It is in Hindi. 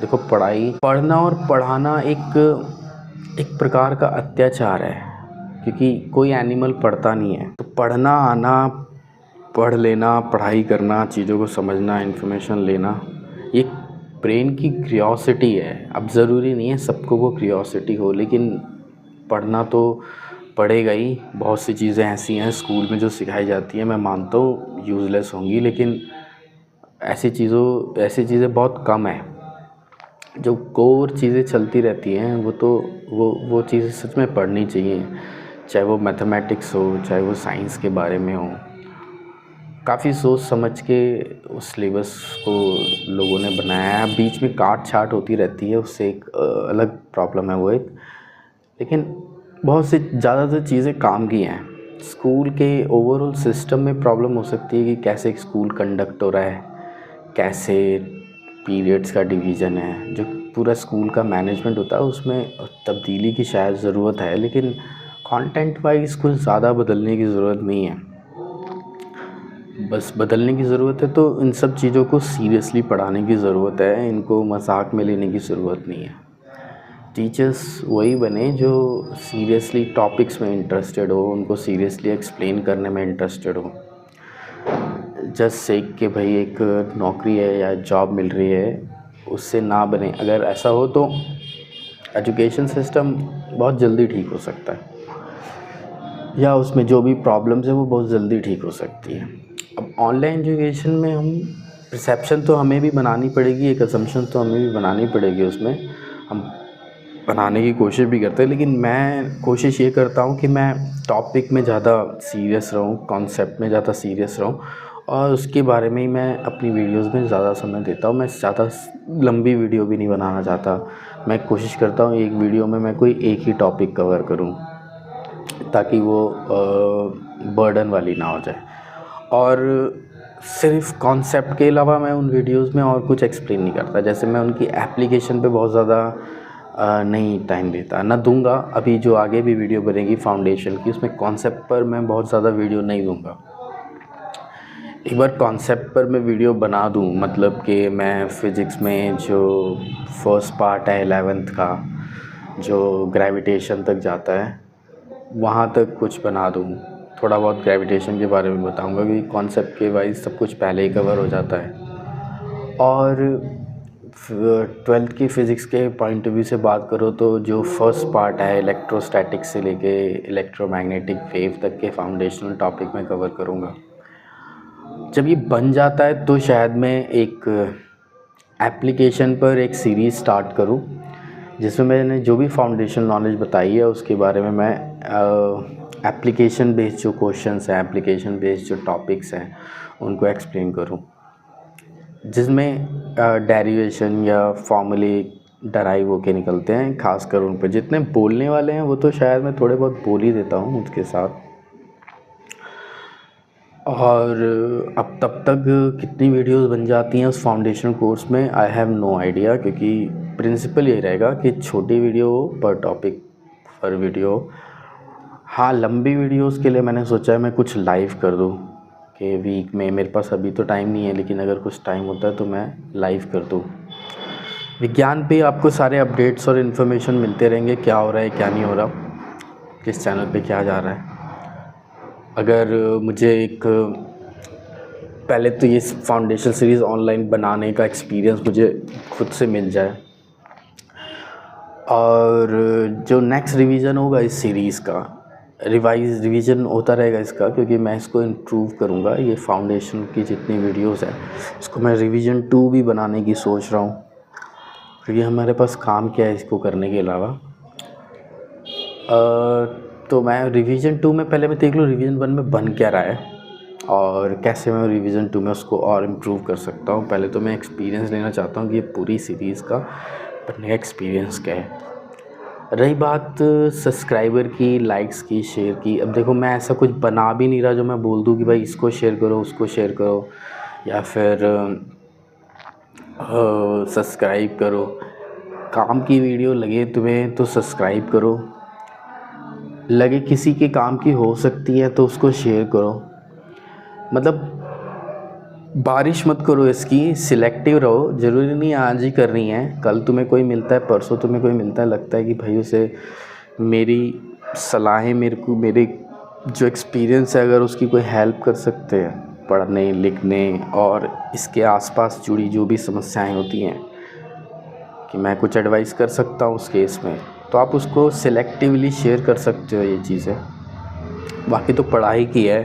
देखो, पढ़ना और पढ़ाना एक प्रकार का अत्याचार है, क्योंकि कोई एनिमल पढ़ता नहीं है। तो पढ़ना आना, पढ़ लेना, पढ़ाई करना, चीज़ों को समझना, इन्फॉर्मेशन लेना, ये ब्रेन की क्यूरियोसिटी है। अब ज़रूरी नहीं है सबको वो क्यूरियोसिटी हो, लेकिन पढ़ना तो पढ़ेगा ही। बहुत सी चीज़ें ऐसी हैं स्कूल में जो सिखाई जाती हैं, मैं मानता हूँ यूज़लेस होंगी, लेकिन ऐसी चीज़ें बहुत कम हैं। जो कोर चीज़ें चलती रहती हैं वो चीज़ें सच में पढ़नी चाहिए, चाहे वो मैथमेटिक्स हो, चाहे वो साइंस के बारे में हो। काफ़ी सोच समझ के उस सिलेबस को लोगों ने बनाया है। बीच में काट छाट होती रहती है, उससे एक अलग प्रॉब्लम है वो एक, लेकिन बहुत सी ज़्यादातर चीज़ें काम की हैं। स्कूल के ओवरऑल सिस्टम में प्रॉब्लम हो सकती है कि कैसे एक स्कूल कंडक्ट हो रहा है, कैसे पीरियड्स का डिवीज़न है, जो पूरा स्कूल का मैनेजमेंट होता है उसमें तब्दीली की शायद ज़रूरत है, लेकिन कंटेंट वाइज कुछ ज़्यादा बदलने की ज़रूरत नहीं है। बस बदलने की ज़रूरत है तो इन सब चीज़ों को सीरियसली पढ़ाने की ज़रूरत है, इनको मजाक में लेने की ज़रूरत नहीं है। टीचर्स वही बने जो सीरियसली टॉपिक्स में इंटरेस्टेड हो, उनको सीरियसली एक्सप्लेन करने में इंटरेस्टेड हो। जस्ट सेक के भाई एक नौकरी है या जॉब मिल रही है, उससे ना बने। अगर ऐसा हो तो एजुकेशन सिस्टम बहुत जल्दी ठीक हो सकता है, या उसमें जो भी प्रॉब्लम्स है वो बहुत जल्दी ठीक हो सकती है। अब ऑनलाइन एजुकेशन में हम परसेप्शन तो हमें भी बनानी पड़ेगी, एक असम्पशन तो हमें भी बनानी पड़ेगी, उसमें हम बनाने की कोशिश भी करते हैं, लेकिन मैं कोशिश ये करता हूँ कि मैं टॉपिक में ज़्यादा सीरियस रहूँ, कॉन्सेप्ट में ज़्यादा सीरियस रहूँ, और उसके बारे में ही मैं अपनी वीडियोस में ज़्यादा समय देता हूँ। मैं ज़्यादा लंबी वीडियो भी नहीं बनाना चाहता। मैं कोशिश करता हूँ एक वीडियो में मैं कोई एक ही टॉपिक कवर करूँ, ताकि वो बर्डन वाली ना हो जाए। और सिर्फ कॉन्सेप्ट के अलावा मैं उन वीडियोस में और कुछ एक्सप्लेन नहीं करता। जैसे मैं उनकी एप्लीकेशन पे बहुत ज़्यादा नहीं टाइम देता, ना दूंगा। अभी जो आगे भी वीडियो बनेगी फाउंडेशन की, उसमें कॉन्सेप्ट पर मैं बहुत ज़्यादा वीडियो नहीं दूंगा। एक बार कॉन्सेप्ट पर मैं वीडियो बना दूं, मतलब कि मैं फ़िज़िक्स में जो फर्स्ट पार्ट है 11th का, जो ग्रेविटेशन तक जाता है, वहाँ तक कुछ बना दूँ। थोड़ा बहुत ग्रेविटेशन के बारे में बताऊँगा, क्योंकि कॉन्सेप्ट के वाइज सब कुछ पहले ही कवर हो जाता है। और 12th की फ़िज़िक्स के पॉइंट ऑफ व्यू से बात करो तो जो फर्स्ट पार्ट है इलेक्ट्रोस्टैटिक्स से लेके इलेक्ट्रोमैग्नेटिक वेव तक के फाउंडेशनल टॉपिक में कवर करूँगा। जब ये बन जाता है तो शायद मैं एक एप्लीकेशन पर एक सीरीज़ स्टार्ट करूँ, जिसमें मैंने जो भी फाउंडेशन नॉलेज बताई है उसके बारे में मैं एप्लीकेशन बेस्ड जो क्वेश्चंस हैं, एप्लीकेशन बेस्ड जो टॉपिक्स हैं, उनको एक्सप्लेन करूं, जिसमें डेरिवेशन या फॉर्मूले डराइव होके निकलते हैं। खासकर उन पर जितने बोलने वाले हैं वो तो शायद मैं थोड़े बहुत बोल ही देता हूं उसके साथ। और अब तब तक कितनी वीडियोस बन जाती हैं उस फाउंडेशन कोर्स में, आई हैव नो आइडिया, क्योंकि प्रिंसिपल यही रहेगा कि छोटी वीडियो पर टॉपिक पर वीडियो। हाँ, लंबी वीडियोस के लिए मैंने सोचा है मैं कुछ लाइव कर दूँ कि वीक में, मेरे पास अभी तो टाइम नहीं है, लेकिन अगर कुछ टाइम होता है तो मैं लाइव कर दूँ। विज्ञान पे आपको सारे अपडेट्स और इन्फॉर्मेशन मिलते रहेंगे, क्या हो रहा है क्या नहीं हो रहा, किस चैनल पे क्या जा रहा है। अगर मुझे एक पहले तो ये फाउंडेशन सीरीज़ ऑनलाइन बनाने का एक्सपीरियंस मुझे खुद से मिल जाए, और जो नेक्स्ट रिवीजन होगा इस सीरीज़ का, रिवीजन होता रहेगा इसका, क्योंकि मैं इसको इम्प्रूव करूँगा। ये फाउंडेशन की जितनी वीडियोस हैं इसको मैं रिवीजन 2 भी बनाने की सोच रहा हूँ, क्योंकि हमारे पास काम क्या है इसको करने के अलावा। तो मैं रिवीजन 2 में पहले मैं देख लूँ रिवीजन 1 में बन क्या रहा है, और कैसे मैं रिवीजन 2 में उसको और इम्प्रूव कर सकता हूँ। पहले तो मैं एक्सपीरियंस लेना चाहता हूँ कि ये पूरी सीरीज़ का पढ़ने का एक्सपीरियंस क्या है। रही बात सब्सक्राइबर की, लाइक्स की, शेयर की, अब देखो मैं ऐसा कुछ बना भी नहीं रहा जो मैं बोल दूँ कि भाई इसको शेयर करो, उसको शेयर करो, या फिर सब्सक्राइब करो। काम की वीडियो लगे तुम्हें तो सब्सक्राइब करो, लगे किसी के काम की हो सकती है तो उसको शेयर करो। मतलब बारिश मत करो इसकी, सिलेक्टिव रहो। ज़रूरी नहीं आज ही करनी है, कल तुम्हें कोई मिलता है, परसों तुम्हें कोई मिलता है, लगता है कि भाई उसे मेरी सलाहें, मेरे जो एक्सपीरियंस है अगर उसकी कोई हेल्प कर सकते हैं पढ़ने लिखने और इसके आसपास जुड़ी जो भी समस्याएं होती हैं, कि मैं कुछ एडवाइस कर सकता हूँ उस केस में, तो आप उसको सिलेक्टिवली शेयर कर सकते हो ये चीज़ें। बाकी तो पढ़ाई की है।